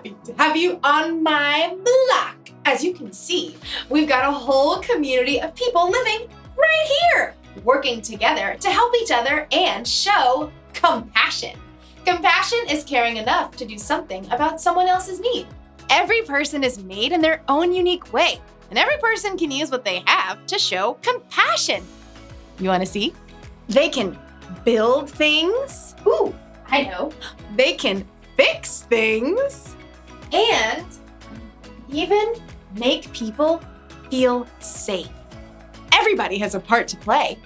happy to have you on my block. As you can see, we've got a whole community of people living right here, working together to help each other and show compassion. Compassion is caring enough to do something about someone else's need. Every person is made in their own unique way, and every person can use what they have to show compassion. You want to see? They can build things. Ooh, I know. They can fix things. And even make people feel safe. Everybody has a part to play.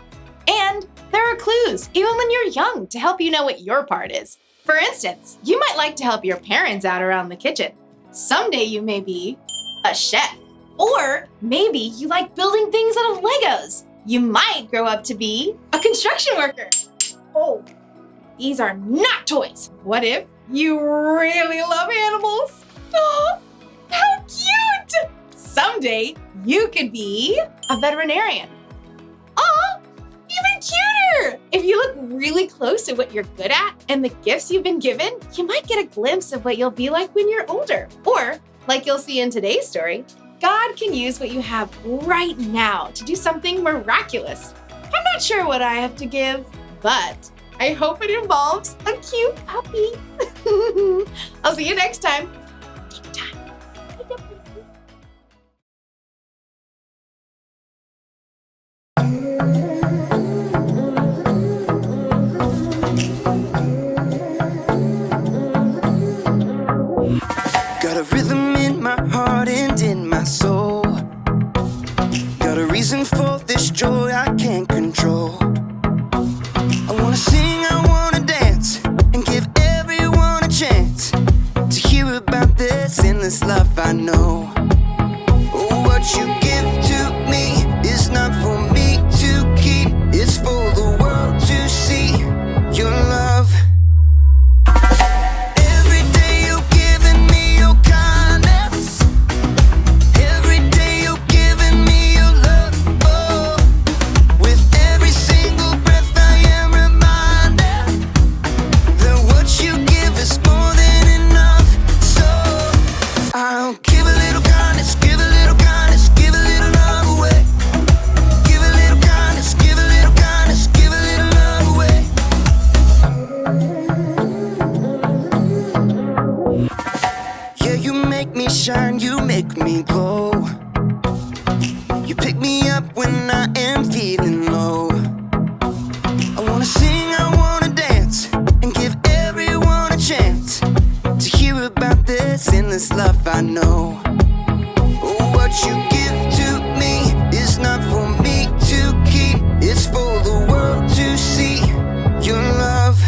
And there are clues, even when you're young, to help you know what your part is. For instance, you might like to help your parents out around the kitchen. Someday you may be a chef. Or maybe you like building things out of Legos. You might grow up to be a construction worker. Oh, these are not toys. What if you really love animals? Oh, how cute! Someday you could be a veterinarian. Oh, even cuter! If you look really close at what you're good at and the gifts you've been given, you might get a glimpse of what you'll be like when you're older. Or, like you'll see in today's story, God can use what you have right now to do something miraculous. I'm not sure what I have to give, but I hope it involves a cute puppy. I'll see you next time. Take time. Got a rhythm in my heart and in my soul. Got a reason for this joy I can't control. I wanna sing, I wanna dance, and give everyone a chance to hear about this endless love I know. What you give to me is not for me to keep, it's for the world to see your love. Every day you're giving me your kindness. Every day you're giving me your love. Oh, with every single breath I am reminded that what you give is more than enough. So I'll give a little kindness, give a little kindness, give a little love away. Give a little kindness, give a little kindness, give a little love away. Yeah, you make me shine, you make me glow. You pick me up when I am feeling low. I wanna sing, I wanna dance, and give everyone a chance to hear about this endless love I know. What you give to me is not for me to keep, it's for the world to see your love.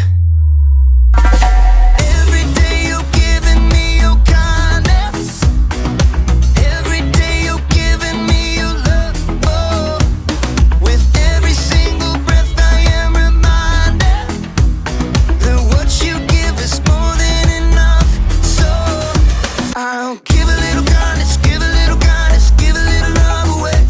Every day you're giving me your kindness. Every day you're giving me your love. Oh, with every single breath I am reminded that what you give is more than enough. So I'll give a little kindness, give a little kindness, give a little love away.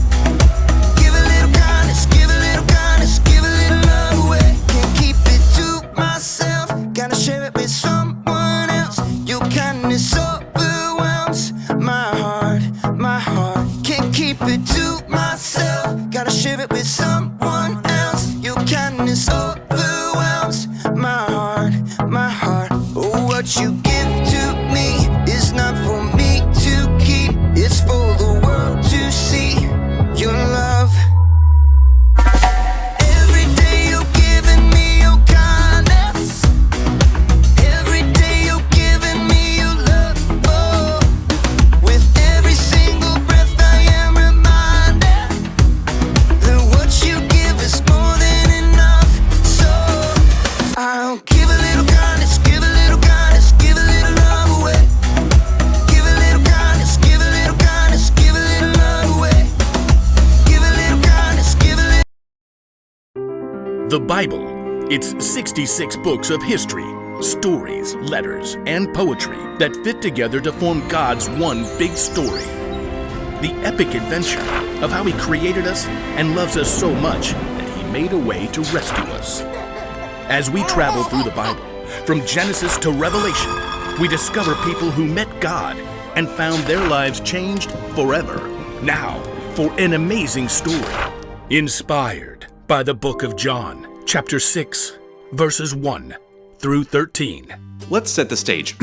Give a little kindness, give a little kindness, give a little love away. Can't keep it to myself, gotta share it with someone else. Your kindness overwhelms my heart, my heart. Can't keep it to myself, gotta share it with someone else. Your kindness overwhelms my heart, my heart. Oh, what you give to me is not for me to keep, it's for the world to see your love. Every day you're giving me your kindness. Every day you're giving me your love. Oh, with every single breath I am reminded that what you give is more than enough. So I'll give a little kindness, give a little kindness, give a little love away. Give a little kindness, give a little kindness, give a little love away. Give a little kindness, give a little. The Bible. It's 66 books of history, stories, letters, and poetry that fit together to form God's one big story. The epic adventure of how He created us and loves us so much that He made a way to rescue us. As we travel through the Bible, from Genesis to Revelation, we discover people who met God and found their lives changed forever. Now, for an amazing story, inspired by the book of John, chapter 6, verses 1 through 13. Let's set the stage.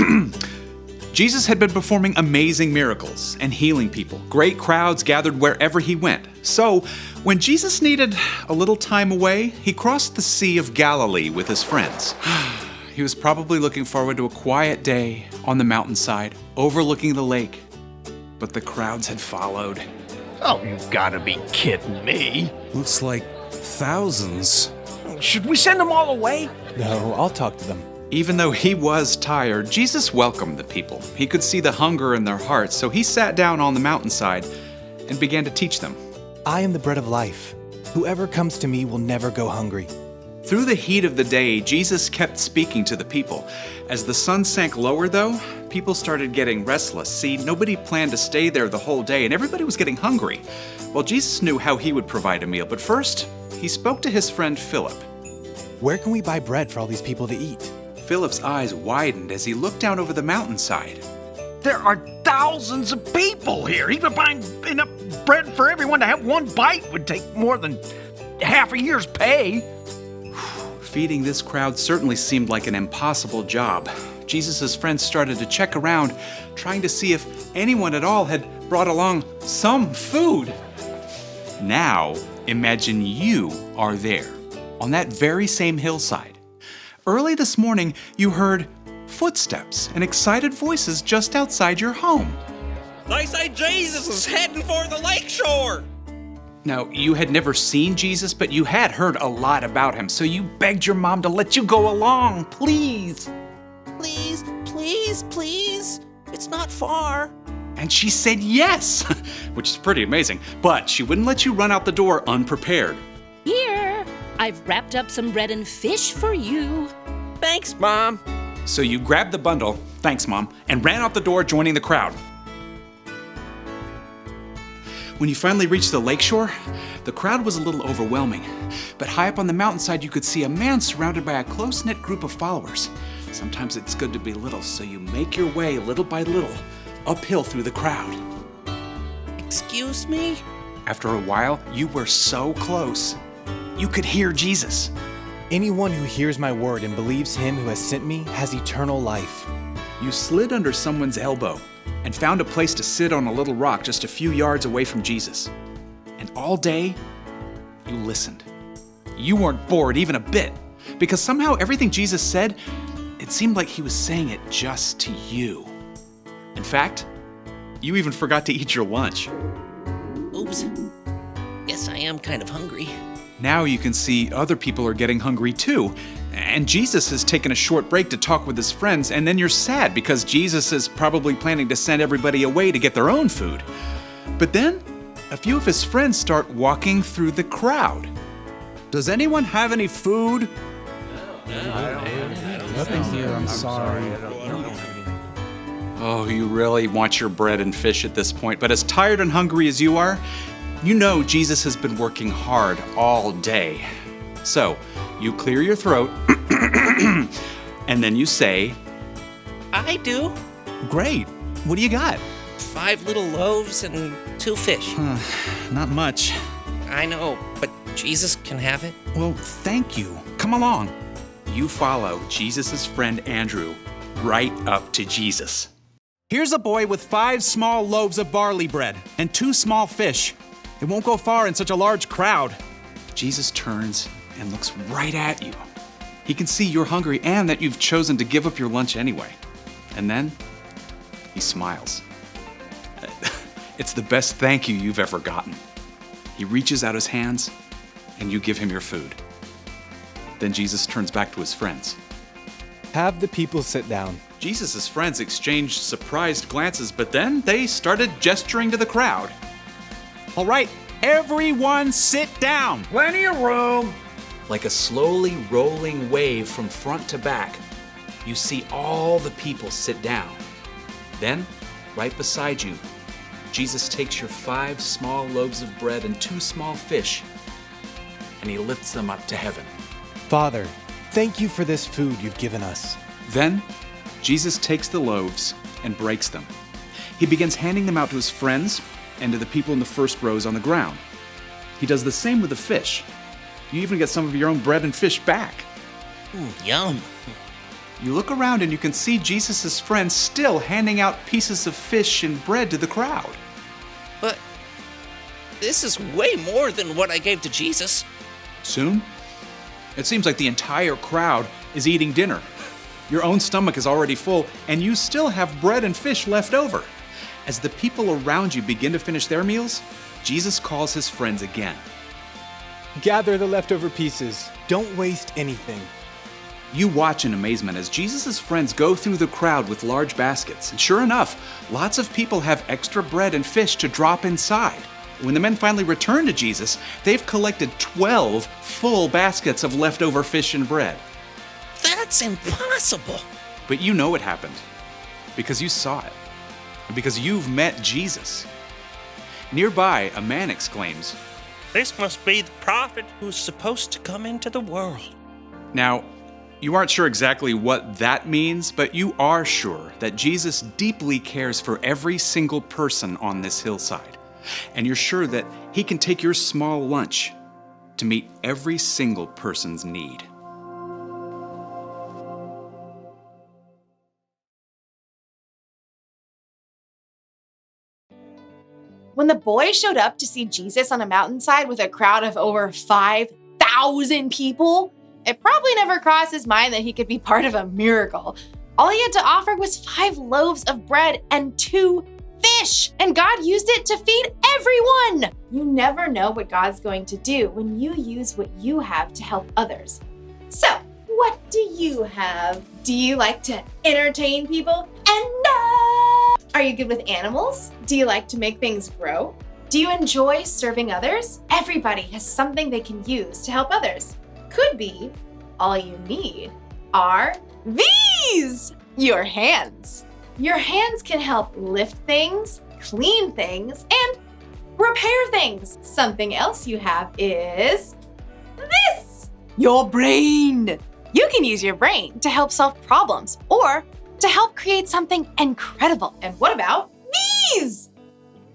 Jesus had been performing amazing miracles and healing people. Great crowds gathered wherever he went. So, when Jesus needed a little time away, he crossed the Sea of Galilee with his friends. He was probably looking forward to a quiet day on the mountainside, overlooking the lake. But the crowds had followed. Oh, you've got to be kidding me. Looks like thousands. Should we send them all away? No, I'll talk to them. Even though he was tired, Jesus welcomed the people. He could see the hunger in their hearts, so he sat down on the mountainside and began to teach them. I am the bread of life. Whoever comes to me will never go hungry. Through the heat of the day, Jesus kept speaking to the people. As the sun sank lower, though, people started getting restless. See, nobody planned to stay there the whole day, and everybody was getting hungry. Well, Jesus knew how he would provide a meal, but first, he spoke to his friend Philip. Where can we buy bread for all these people to eat? Philip's eyes widened as he looked down over the mountainside. There are thousands of people here. Even buying enough bread for everyone to have one bite would take more than half a year's pay. Feeding this crowd certainly seemed like an impossible job. Jesus' friends started to check around, trying to see if anyone at all had brought along some food. Now, imagine you are there, on that very same hillside. Early this morning, you heard footsteps and excited voices just outside your home. They say Jesus is heading for the lakeshore. Now, you had never seen Jesus, but you had heard a lot about him, so you begged your mom to let you go along, please. Please, please, please. It's not far. And she said yes, which is pretty amazing, but she wouldn't let you run out the door unprepared. Here, I've wrapped up some bread and fish for you. Thanks, Mom. So you grabbed the bundle, thanks Mom, and ran out the door, joining the crowd. When you finally reached the lakeshore, the crowd was a little overwhelming, but high up on the mountainside you could see a man surrounded by a close-knit group of followers. Sometimes it's good to be little, so you make your way little by little, uphill through the crowd. Excuse me? After a while, you were so close, you could hear Jesus. Anyone who hears my word and believes him who has sent me has eternal life. You slid under someone's elbow and found a place to sit on a little rock just a few yards away from Jesus. And all day, you listened. You weren't bored even a bit, because somehow everything Jesus said, it seemed like he was saying it just to you. In fact, you even forgot to eat your lunch. Oops. Guess I am kind of hungry. Now you can see other people are getting hungry too. And Jesus has taken a short break to talk with his friends, and then you're sad because Jesus is probably planning to send everybody away to get their own food. But then, a few of his friends start walking through the crowd. Does anyone have any food? Nothing here, I'm sorry. Oh, you really want your bread and fish at this point, but as tired and hungry as you are, you know Jesus has been working hard all day. So, you clear your throat, and then you say, I do. Great. What do you got? 5 little loaves and 2 fish. Not much. I know, but Jesus can have it. Well, thank you. Come along. You follow Jesus' friend Andrew right up to Jesus. Here's a boy with 5 small loaves of barley bread and 2 small fish. It won't go far in such a large crowd. Jesus turns and looks right at you. He can see you're hungry and that you've chosen to give up your lunch anyway. And then he smiles. It's the best thank you you've ever gotten. He reaches out his hands and you give him your food. Then Jesus turns back to his friends. Have the people sit down. Jesus' friends exchanged surprised glances, but then they started gesturing to the crowd. All right, everyone sit down. Plenty of room. Like a slowly rolling wave from front to back, you see all the people sit down. Then, right beside you, Jesus takes your 5 small loaves of bread and 2 small fish, and he lifts them up to heaven. Father, thank you for this food you've given us. Then, Jesus takes the loaves and breaks them. He begins handing them out to his friends and to the people in the first rows on the ground. He does the same with the fish. You even get some of your own bread and fish back. Yum. You look around and you can see Jesus' friends still handing out pieces of fish and bread to the crowd. But this is way more than what I gave to Jesus. Soon, it seems like the entire crowd is eating dinner. Your own stomach is already full, and you still have bread and fish left over. As the people around you begin to finish their meals, Jesus calls his friends again. Gather the leftover pieces. Don't waste anything. You watch in amazement as Jesus' friends go through the crowd with large baskets, and sure enough, lots of people have extra bread and fish to drop inside. When the men finally return to Jesus, they've collected 12 full baskets of leftover fish and bread. That's impossible. But you know it happened, because you saw it, and because you've met Jesus. Nearby, a man exclaims, This must be the prophet who's supposed to come into the world. Now, you aren't sure exactly what that means, but you are sure that Jesus deeply cares for every single person on this hillside. And you're sure that he can take your small lunch to meet every single person's need. When the boys showed up to see Jesus on a mountainside with a crowd of over 5,000 people, it probably never crossed his mind that he could be part of a miracle. All he had to offer was 5 loaves of bread and 2 fish, and God used it to feed everyone. You never know what God's going to do when you use what you have to help others. So, what do you have? Do you like to entertain people? And are you good with animals? Do you like to make things grow? Do you enjoy serving others? Everybody has something they can use to help others. Could be all you need are these, your hands. Your hands can help lift things, clean things, and repair things. Something else you have is this, your brain. You can use your brain to help solve problems or to help create something incredible. And what about these?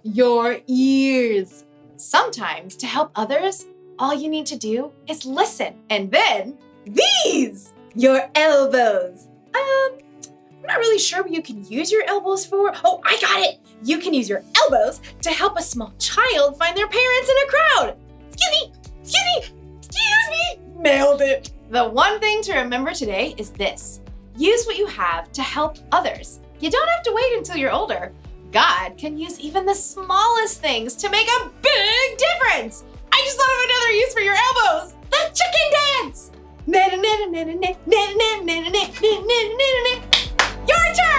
Your ears. Sometimes to help others, all you need to do is listen. And then these, your elbows. I'm not really sure what you can use your elbows for. Oh, I got it. You can use your elbows to help a small child find their parents in a crowd. Excuse me. Nailed it. The one thing to remember today is this. Use what you have to help others. You don't have to wait until you're older. God can use even the smallest things to make a big difference. I just thought of another use for your elbows. The chicken dance. Your turn.